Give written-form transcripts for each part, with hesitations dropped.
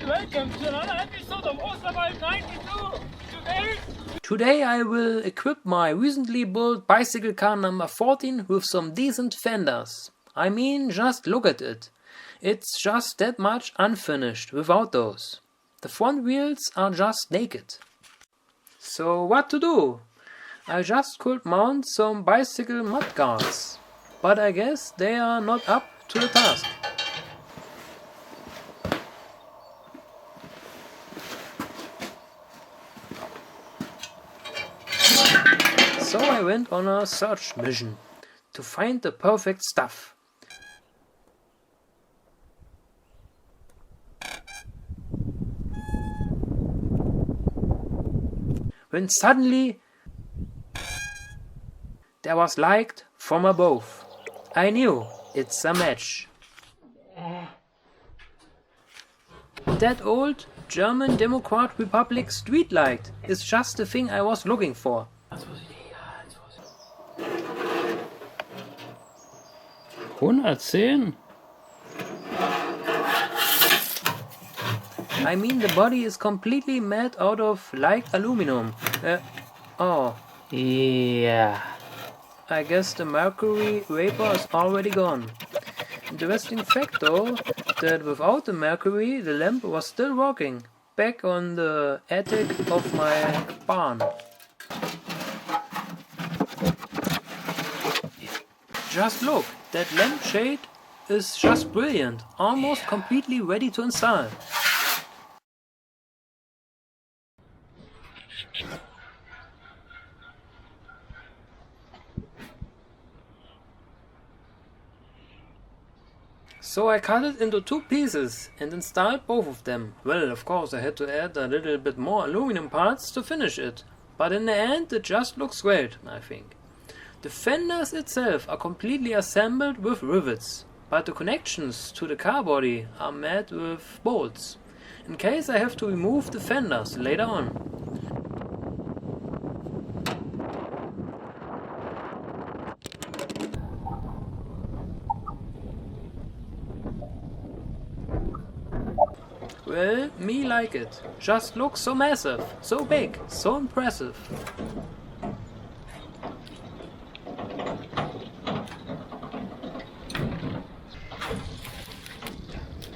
welcome to another episode of Osterwald 92. Today I will equip my recently built bicycle car number 14 with some decent fenders. I mean, just look at it. It's just that much unfinished without those. The front wheels are just naked. So what to do? I just could mount some bicycle mudguards, but I guess they are not up to the task. So I went on a search mission to find the perfect stuff. When suddenly there was light from above. I knew it's a match. That old German Democrat Republic streetlight is just the thing I was looking for. 110? I mean, the body is completely made out of light aluminum. Oh. Yeah. I guess the mercury vapor is already gone. Interesting fact though, that without the mercury, the lamp was still working, back on the attic of my barn. Just look, that lampshade is just brilliant, almost completely ready to install. So I cut it into two pieces and installed both of them. Well, of course I had to add a little bit more aluminum parts to finish it, but in the end it just looks great, I think. The fenders itself are completely assembled with rivets, but the connections to the car body are made with bolts, in case I have to remove the fenders later on. Well, me like it. Just looks so massive, so big, so impressive.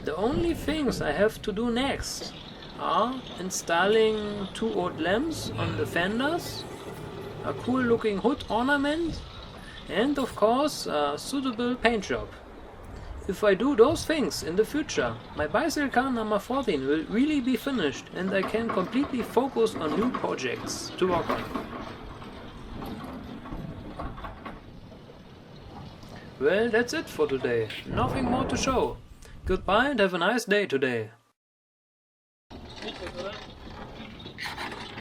The only things I have to do next are installing two old lamps on the fenders, a cool looking hood ornament, and of course a suitable paint job. If I do those things in the future, my bicycle car number 14 will really be finished and I can completely focus on new projects to work on. Well, that's it for today. Nothing more to show. Goodbye and have a nice day today.